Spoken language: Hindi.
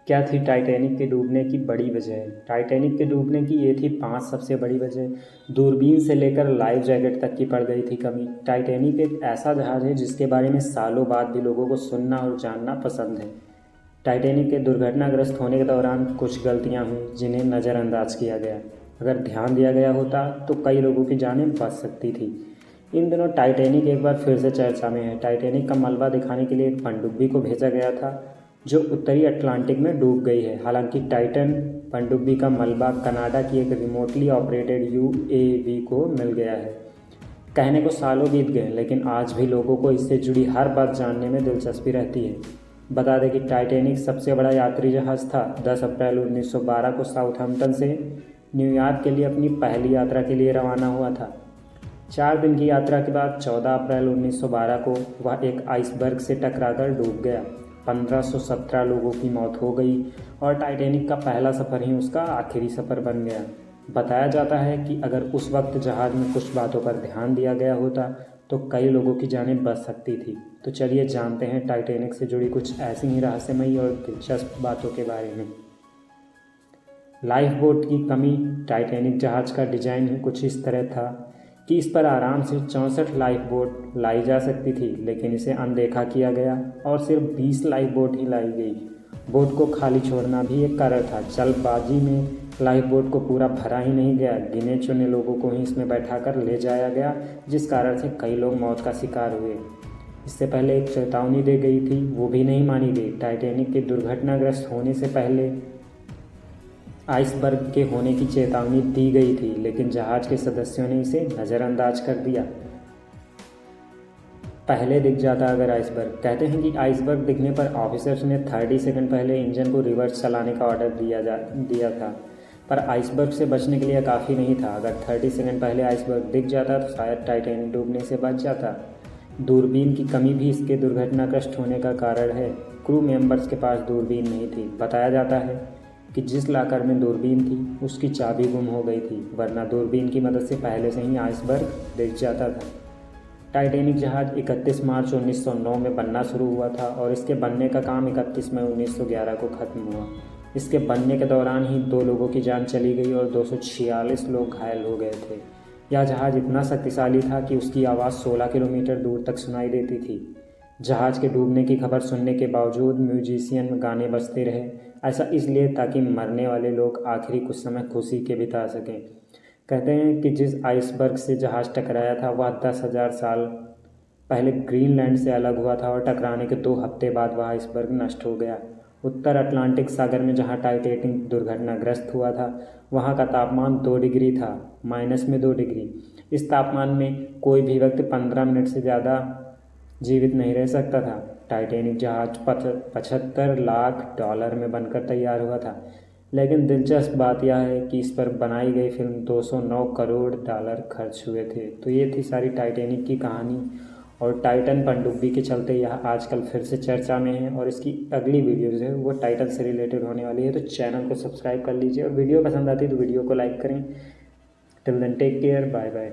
क्या थी टाइटैनिक के डूबने की बड़ी वजह? टाइटैनिक के डूबने की ये थी 5 सबसे बड़ी वजह। दूरबीन से लेकर लाइफ जैकेट तक की पड़ गई थी कमी। टाइटैनिक एक ऐसा जहाज़ है जिसके बारे में सालों बाद भी लोगों को सुनना और जानना पसंद है। टाइटैनिक के दुर्घटनाग्रस्त होने के दौरान कुछ गलतियां हुई जिन्हें नज़रअंदाज किया गया। अगर ध्यान दिया गया होता तो कई लोगों की जानें बच सकती थी। इन दिनों टाइटैनिक एक बार फिर से चर्चा में है। टाइटैनिक का मलबा दिखाने के लिए एक पनडुब्बी को भेजा गया था जो उत्तरी अटलांटिक में डूब गई है। हालांकि टाइटन पनडुब्बी का मलबा कनाडा की एक रिमोटली ऑपरेटेड यूएवी को मिल गया है। कहने को सालों बीत गए लेकिन आज भी लोगों को इससे जुड़ी हर बात जानने में दिलचस्पी रहती है। बता दें कि टाइटैनिक सबसे बड़ा यात्री जहाज़ था। 10 अप्रैल 1912 को साउथहैम्पटन से न्यूयॉर्क के लिए अपनी पहली यात्रा के लिए रवाना हुआ था। 4 दिन की यात्रा के बाद 14 अप्रैल 1912 को वह एक आइसबर्ग से टकराकर डूब गया। 1517 लोगों की मौत हो गई और टाइटैनिक का पहला सफ़र ही उसका आखिरी सफ़र बन गया। बताया जाता है कि अगर उस वक्त जहाज़ में कुछ बातों पर ध्यान दिया गया होता तो कई लोगों की जानें बच सकती थी। तो चलिए जानते हैं टाइटैनिक से जुड़ी कुछ ऐसी ही रहस्यमयी और दिलचस्प बातों के बारे में। लाइफ बोट की कमी। टाइटैनिक जहाज़ का डिज़ाइन ही कुछ इस तरह था कि इस पर आराम से 64 लाइफ बोट लाई जा सकती थी, लेकिन इसे अनदेखा किया गया और सिर्फ 20 लाइफ बोट ही लाई गई। बोट को खाली छोड़ना भी एक कारण था। जल्दबाजी में लाइफ बोट को पूरा भरा ही नहीं गया, गिने चुने लोगों को ही इसमें बैठाकर ले जाया गया, जिस कारण से कई लोग मौत का शिकार हुए। इससे पहले एक चेतावनी दी गई थी, वो भी नहीं मानी गई। टाइटैनिक के दुर्घटनाग्रस्त होने से पहले आइसबर्ग के होने की चेतावनी दी गई थी, लेकिन जहाज़ के सदस्यों ने इसे नज़रअंदाज कर दिया। पहले दिख जाता अगर आइसबर्ग। कहते हैं कि आइसबर्ग दिखने पर ऑफिसर्स ने 30 सेकंड पहले इंजन को रिवर्स चलाने का ऑर्डर दिया था, पर आइसबर्ग से बचने के लिए काफ़ी नहीं था। अगर 30 सेकंड पहले आइसबर्ग दिख जाता तो शायद टाइटैनिक डूबने से बच जाता। दूरबीन की कमी भी इसके दुर्घटनाग्रस्त होने का कारण है। क्रू मेंबर्स के पास दूरबीन नहीं थी। बताया जाता है कि जिस लॉकर में दूरबीन थी उसकी चाबी गुम हो गई थी, वरना दूरबीन की मदद से पहले से ही आइसबर्ग दिख जाता था। टाइटैनिक जहाज़ 31 मार्च 1909 में बनना शुरू हुआ था और इसके बनने का काम 31 मई 1911 को ख़त्म हुआ। इसके बनने के दौरान ही 2 लोगों की जान चली गई और 246 लोग घायल हो गए थे। यह जहाज़ इतना शक्तिशाली था कि उसकी आवाज़ 16 किलोमीटर दूर तक सुनाई देती थी। जहाज़ के डूबने की खबर सुनने के बावजूद म्यूजिशियन में गाने बजते रहे। ऐसा इसलिए ताकि मरने वाले लोग आखिरी कुछ समय खुशी के बिता सकें। कहते हैं कि जिस आइसबर्ग से जहाज़ टकराया था वह 10,000 साल पहले ग्रीनलैंड से अलग हुआ था और टकराने के 2 हफ्ते बाद वह आइसबर्ग नष्ट हो गया। उत्तर अटलांटिक सागर में जहां टाइटैनिक दुर्घटनाग्रस्त हुआ था वहां का तापमान 2 डिग्री था, माइनस में 2 डिग्री। इस तापमान में कोई भी व्यक्ति 15 मिनट से ज़्यादा जीवित नहीं रह सकता था। टाइटैनिक जहाज़ $75 लाख में बनकर तैयार हुआ था, लेकिन दिलचस्प बात यह है कि इस पर बनाई गई फिल्म $209 करोड़ खर्च हुए थे। तो ये थी सारी टाइटैनिक की कहानी और टाइटन पनडुब्बी के चलते यह आजकल फिर से चर्चा में है और इसकी अगली वीडियो जो है वो टाइटन से रिलेटेड होने वाली है। तो चैनल को सब्सक्राइब कर लीजिए और वीडियो पसंद आती है तो वीडियो को लाइक करें। Till then take care, bye bye.